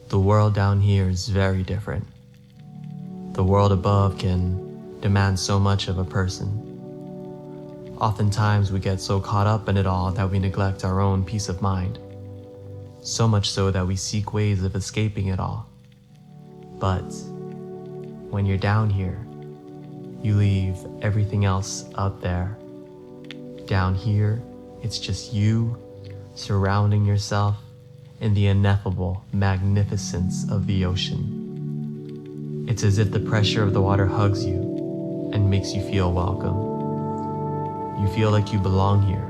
The world down here is very different. The world above can demand so much of a person. Oftentimes we get so caught up in it all that we neglect our own peace of mind. So much so that we seek ways of escaping it all. But when you're down here, you leave everything else up there. Down here, it's just you surrounding yourself in the ineffable magnificence of the ocean. It's as if the pressure of the water hugs you and makes you feel welcome. You feel like you belong here,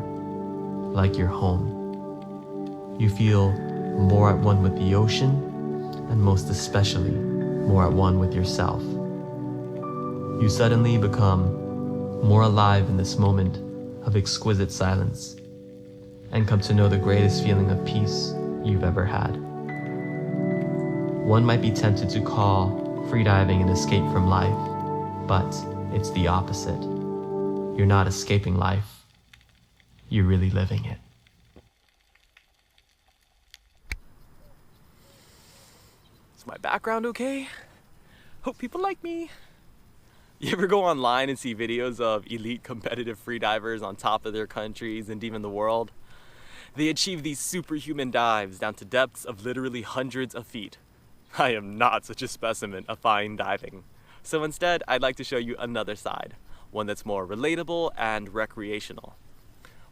like you're home. You feel more at one with the ocean, and most especially, more at one with yourself. You suddenly become more alive in this moment of exquisite silence, and come to know the greatest feeling of peace you've ever had. One might be tempted to call freediving an escape from life, but it's the opposite. You're not escaping life, you're really living it. Is my background okay? Hope people like me. You ever go online and see videos of elite competitive freedivers on top of their countries and even the world? They achieve these superhuman dives down to depths of literally hundreds of feet. I am not such a specimen of fine diving. So instead, I'd like to show you another side, one that's more relatable and recreational.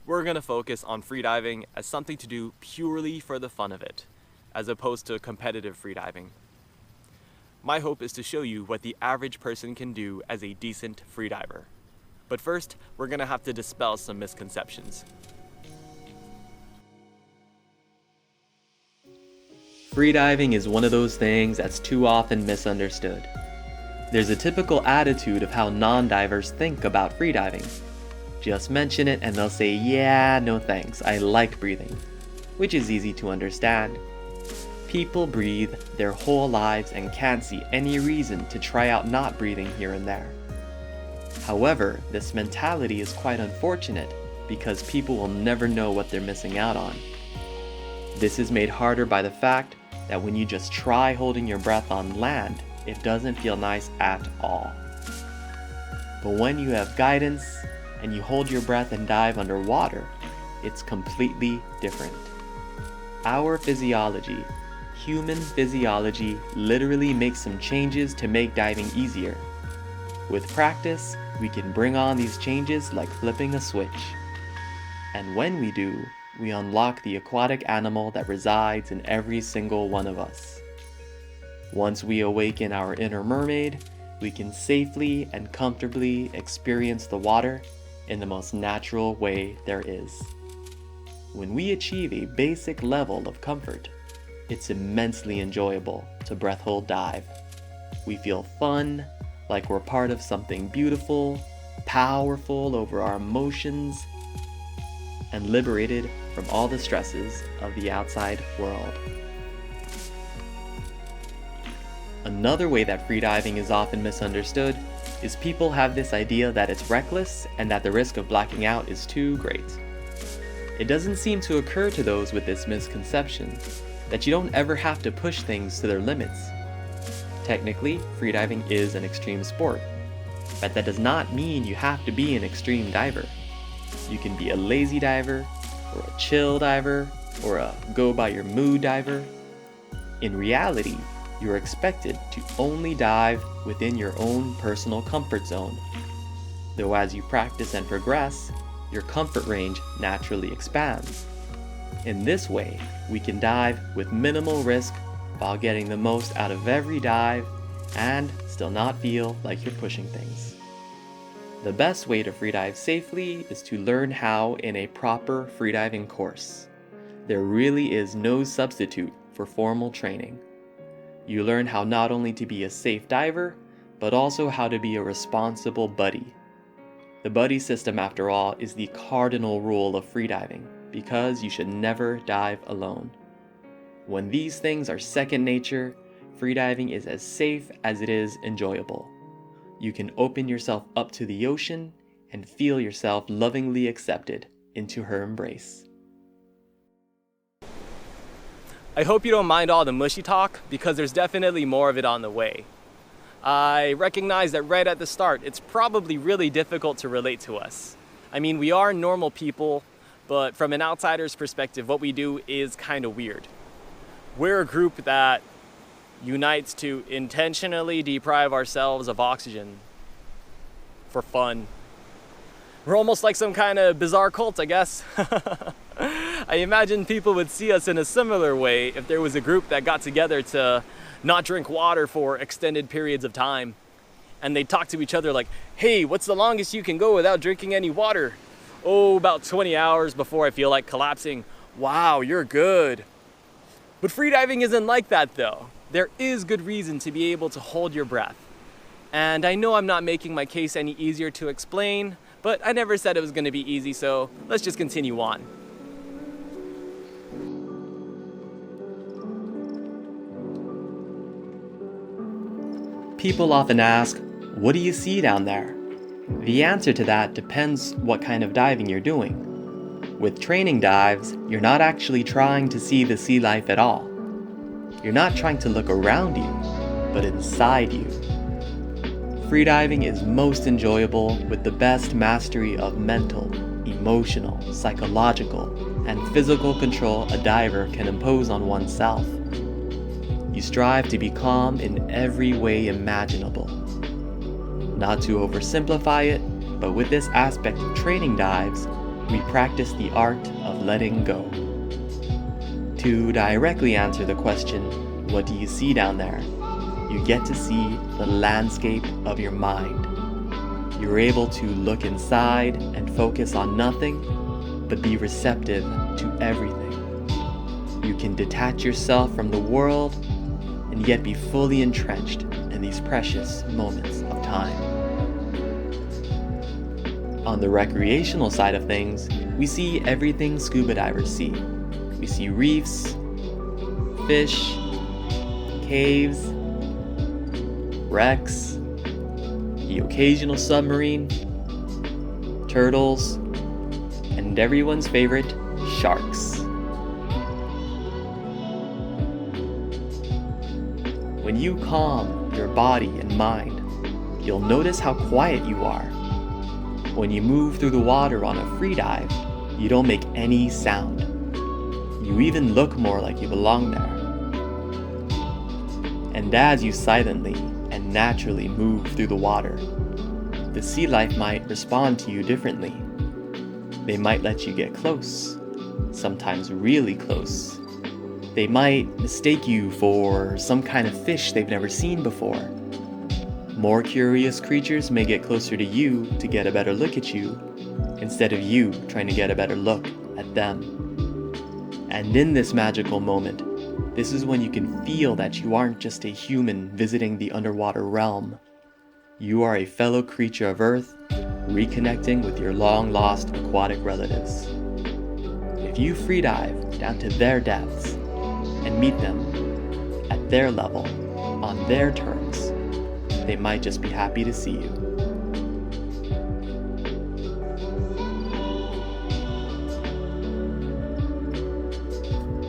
We're gonna focus on freediving as something to do purely for the fun of it, as opposed to competitive freediving. My hope is to show you what the average person can do as a decent freediver. But first, we're gonna have to dispel some misconceptions. Freediving is one of those things that's too often misunderstood. There's a typical attitude of how non-divers think about freediving. Just mention it and they'll say, yeah, no thanks, I like breathing, which is easy to understand. People breathe their whole lives and can't see any reason to try out not breathing here and there. However, this mentality is quite unfortunate because people will never know what they're missing out on. This is made harder by the fact that when you just try holding your breath on land, it doesn't feel nice at all. But when you have guidance and you hold your breath and dive underwater, it's completely different. Our physiology, human physiology, literally makes some changes to make diving easier. With practice, we can bring on these changes like flipping a switch. And when we do, we unlock the aquatic animal that resides in every single one of us. Once we awaken our inner mermaid, we can safely and comfortably experience the water in the most natural way there is. When we achieve a basic level of comfort, it's immensely enjoyable to breath hold dive. We feel fun, like we're part of something beautiful, powerful over our emotions, and liberated from all the stresses of the outside world. Another way that freediving is often misunderstood is people have this idea that it's reckless and that the risk of blacking out is too great. It doesn't seem to occur to those with this misconception that you don't ever have to push things to their limits. Technically, freediving is an extreme sport, but that does not mean you have to be an extreme diver. You can be a lazy diver, or a chill diver, or a go-by-your-mood diver. In reality, you're expected to only dive within your own personal comfort zone. Though as you practice and progress, your comfort range naturally expands. In this way, we can dive with minimal risk while getting the most out of every dive and still not feel like you're pushing things. The best way to freedive safely is to learn how in a proper freediving course. There really is no substitute for formal training. You learn how not only to be a safe diver, but also how to be a responsible buddy. The buddy system, after all, is the cardinal rule of freediving, because you should never dive alone. When these things are second nature, freediving is as safe as it is enjoyable. You can open yourself up to the ocean and feel yourself lovingly accepted into her embrace. I hope you don't mind all the mushy talk, because there's definitely more of it on the way. I recognize that right at the start, it's probably really difficult to relate to us. I mean, we are normal people, but from an outsider's perspective, what we do is kind of weird. We're a group that unites to intentionally deprive ourselves of oxygen for fun. We're almost like some kind of bizarre cult, I guess. I imagine people would see us in a similar way if there was a group that got together to not drink water for extended periods of time. And they'd talk to each other like, hey, what's the longest you can go without drinking any water? Oh, about 20 hours before I feel like collapsing. Wow, you're good. But freediving isn't like that though. There is good reason to be able to hold your breath. And I know I'm not making my case any easier to explain, but I never said it was going to be easy, so let's just continue on. People often ask, what do you see down there? The answer to that depends what kind of diving you're doing. With training dives, you're not actually trying to see the sea life at all. You're not trying to look around you, but inside you. Freediving is most enjoyable with the best mastery of mental, emotional, psychological, and physical control a diver can impose on oneself. You strive to be calm in every way imaginable. Not to oversimplify it, but with this aspect of training dives, we practice the art of letting go. To directly answer the question, what do you see down there? You get to see the landscape of your mind. You're able to look inside and focus on nothing, but be receptive to everything. You can detach yourself from the world and yet be fully entrenched in these precious moments of time. On the recreational side of things, we see everything scuba divers see. We see reefs, fish, caves, wrecks, the occasional submarine, turtles, and everyone's favorite, sharks. When you calm your body and mind, you'll notice how quiet you are. When you move through the water on a free dive, you don't make any sound. You even look more like you belong there. And as you silently and naturally move through the water, the sea life might respond to you differently. They might let you get close, sometimes really close. They might mistake you for some kind of fish they've never seen before. More curious creatures may get closer to you to get a better look at you, instead of you trying to get a better look at them. And in this magical moment, this is when you can feel that you aren't just a human visiting the underwater realm. You are a fellow creature of Earth, reconnecting with your long-lost aquatic relatives. If you freedive down to their depths and meet them at their level, on their terms, they might just be happy to see you.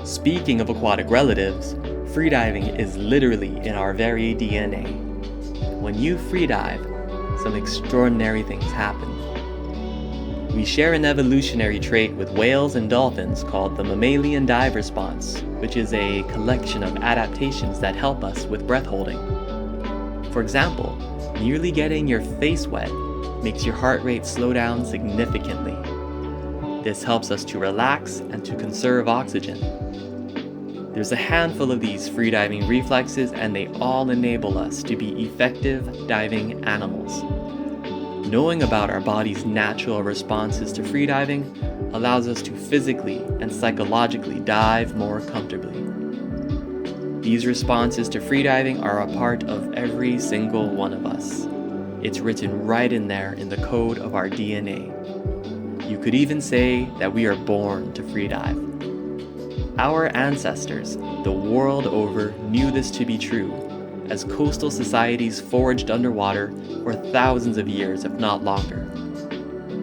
Speaking of aquatic relatives, freediving is literally in our very DNA. When you freedive, some extraordinary things happen. We share an evolutionary trait with whales and dolphins called the mammalian dive response, which is a collection of adaptations that help us with breath holding. For example, nearly getting your face wet makes your heart rate slow down significantly. This helps us to relax and to conserve oxygen. There's a handful of these freediving reflexes, and they all enable us to be effective diving animals. Knowing about our body's natural responses to freediving allows us to physically and psychologically dive more comfortably. These responses to freediving are a part of every single one of us. It's written right in there in the code of our DNA. You could even say that we are born to freedive. Our ancestors, the world over, knew this to be true, as coastal societies foraged underwater for thousands of years, if not longer.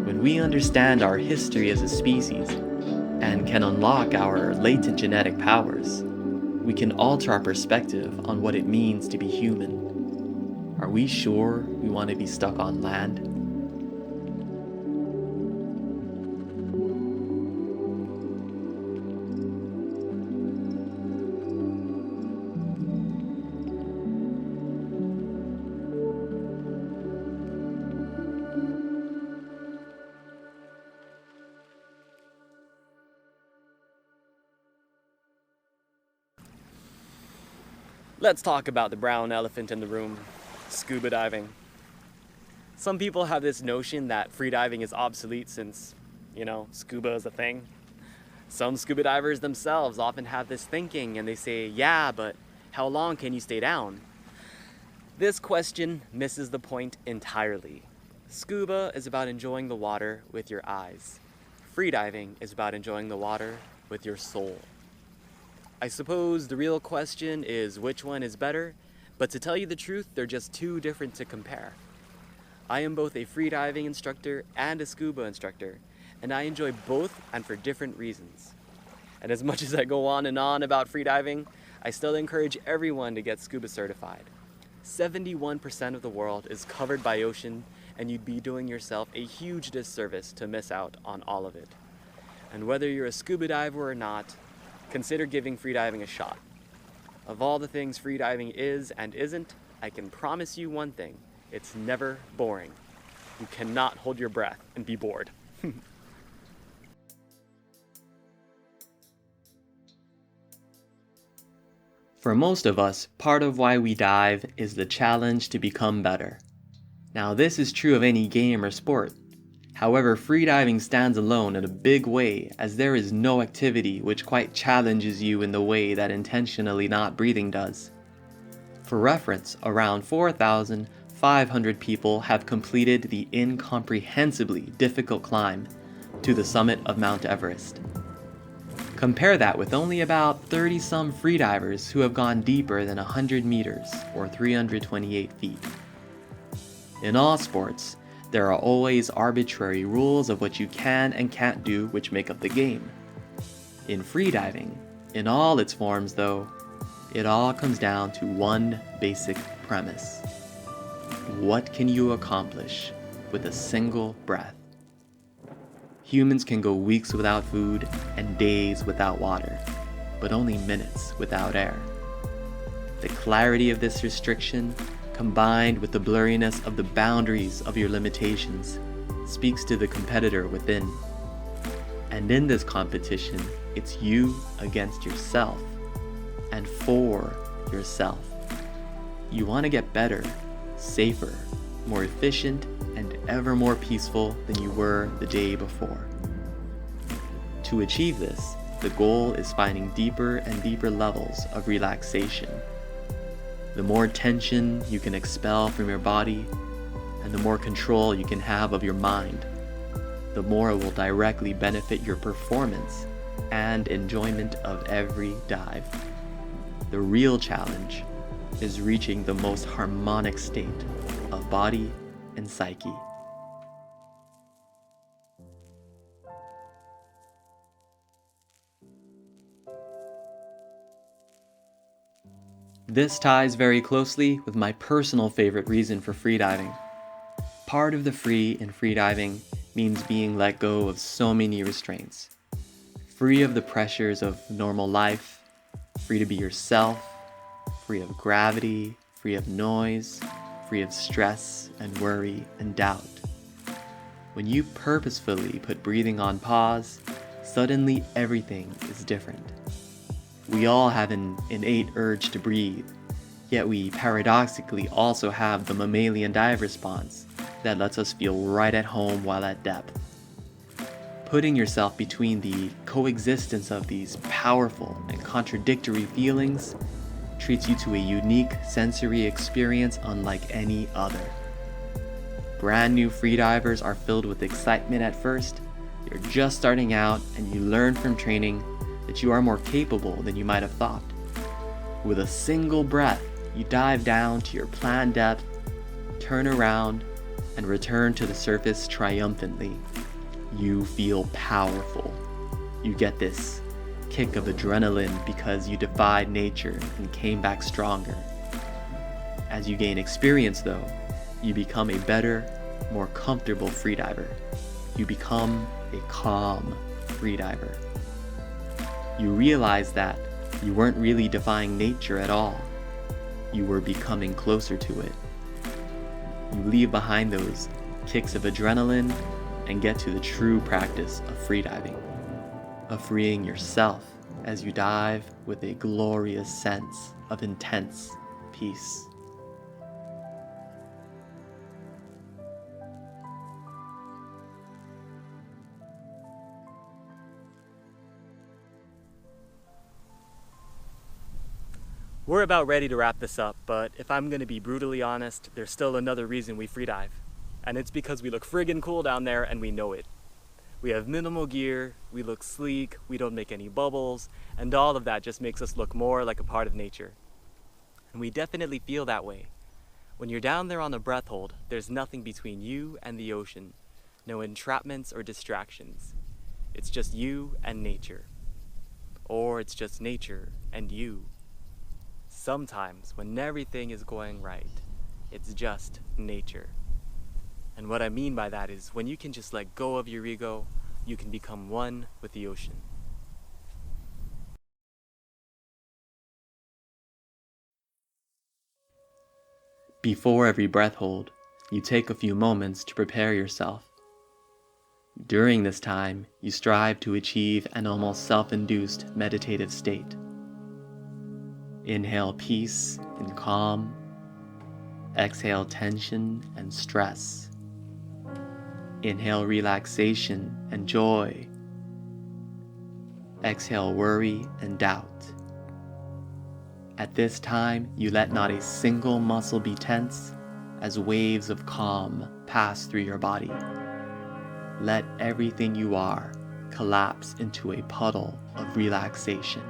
When we understand our history as a species, and can unlock our latent genetic powers, we can alter our perspective on what it means to be human. Are we sure we want to be stuck on land? Let's talk about the brown elephant in the room, scuba diving. Some people have this notion that freediving is obsolete since, scuba is a thing. Some scuba divers themselves often have this thinking and they say, yeah, but how long can you stay down? This question misses the point entirely. Scuba is about enjoying the water with your eyes. Freediving is about enjoying the water with your soul. I suppose the real question is which one is better, but to tell you the truth, they're just too different to compare. I am both a freediving instructor and a scuba instructor, and I enjoy both and for different reasons. And as much as I go on and on about freediving, I still encourage everyone to get scuba certified. 71% of the world is covered by ocean, and you'd be doing yourself a huge disservice to miss out on all of it. And whether you're a scuba diver or not, consider giving freediving a shot. Of all the things freediving is and isn't, I can promise you one thing: it's never boring. You cannot hold your breath and be bored. For most of us, part of why we dive is the challenge to become better. Now, this is true of any game or sport. However, freediving stands alone in a big way, as there is no activity which quite challenges you in the way that intentionally not breathing does. For reference, around 4,500 people have completed the incomprehensibly difficult climb to the summit of Mount Everest. Compare that with only about 30-some freedivers who have gone deeper than 100 meters, or 328 feet. In all sports, there are always arbitrary rules of what you can and can't do which make up the game. In freediving, in all its forms though, it all comes down to one basic premise. What can you accomplish with a single breath? Humans can go weeks without food and days without water, but only minutes without air. The clarity of this restriction, combined with the blurriness of the boundaries of your limitations, speaks to the competitor within. And in this competition, it's you against yourself, and for yourself. You want to get better, safer, more efficient, and ever more peaceful than you were the day before. To achieve this, the goal is finding deeper and deeper levels of relaxation. The more tension you can expel from your body, and the more control you can have of your mind, the more it will directly benefit your performance and enjoyment of every dive. The real challenge is reaching the most harmonic state of body and psyche. This ties very closely with my personal favorite reason for freediving. Part of the free in freediving means being let go of so many restraints. Free of the pressures of normal life, free to be yourself, free of gravity, free of noise, free of stress and worry and doubt. When you purposefully put breathing on pause, suddenly everything is different. We all have an innate urge to breathe, yet we paradoxically also have the mammalian dive response that lets us feel right at home while at depth. Putting yourself between the coexistence of these powerful and contradictory feelings treats you to a unique sensory experience unlike any other. Brand new freedivers are filled with excitement at first. You're just starting out and you learn from training that you are more capable than you might have thought. With a single breath, you dive down to your planned depth, turn around, and return to the surface triumphantly. You feel powerful. You get this kick of adrenaline because you defied nature and came back stronger. As you gain experience though, you become a better, more comfortable freediver. You become a calm freediver. You realize that you weren't really defying nature at all. You were becoming closer to it. You leave behind those kicks of adrenaline and get to the true practice of freediving, of freeing yourself as you dive with a glorious sense of intense peace. We're about ready to wrap this up, but if I'm gonna be brutally honest, there's still another reason we freedive. And it's because we look friggin' cool down there and we know it. We have minimal gear, we look sleek, we don't make any bubbles, and all of that just makes us look more like a part of nature. And we definitely feel that way. When you're down there on the breath hold, there's nothing between you and the ocean. No entrapments or distractions. It's just you and nature. Or it's just nature and you. Sometimes, when everything is going right, it's just nature. And what I mean by that is when you can just let go of your ego, you can become one with the ocean. Before every breath hold, you take a few moments to prepare yourself. During this time, you strive to achieve an almost self-induced meditative state. Inhale peace and calm. Exhale tension and stress. Inhale relaxation and joy. Exhale worry and doubt. At this time, you let not a single muscle be tense as waves of calm pass through your body. Let everything you are collapse into a puddle of relaxation.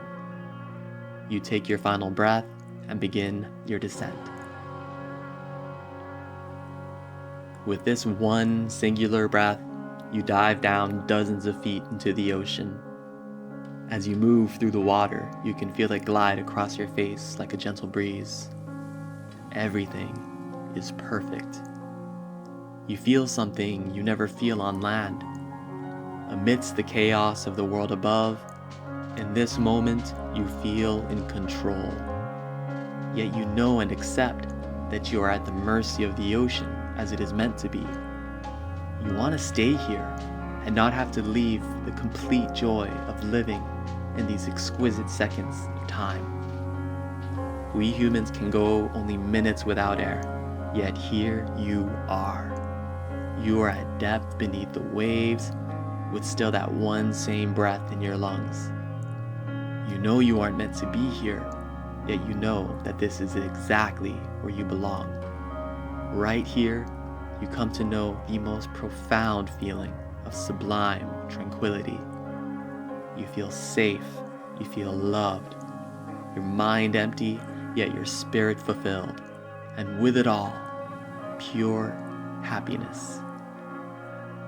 You take your final breath and begin your descent. With this one singular breath, you dive down dozens of feet into the ocean. As you move through the water, you can feel it glide across your face like a gentle breeze. Everything is perfect. You feel something you never feel on land. Amidst the chaos of the world above, in this moment, you feel in control. Yet you know and accept that you are at the mercy of the ocean as it is meant to be. You want to stay here and not have to leave the complete joy of living in these exquisite seconds of time. We humans can go only minutes without air, yet here you are. You are at depth beneath the waves with still that one same breath in your lungs. You know you aren't meant to be here, yet you know that this is exactly where you belong. Right here, you come to know the most profound feeling of sublime tranquility. You feel safe, you feel loved, your mind empty, yet your spirit fulfilled, and with it all, pure happiness.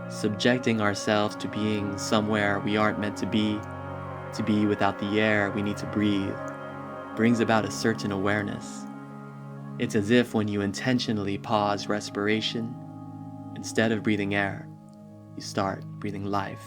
Subjecting ourselves to being somewhere we aren't meant to be without the air we need to breathe, brings about a certain awareness. It's as if when you intentionally pause respiration, instead of breathing air, you start breathing life.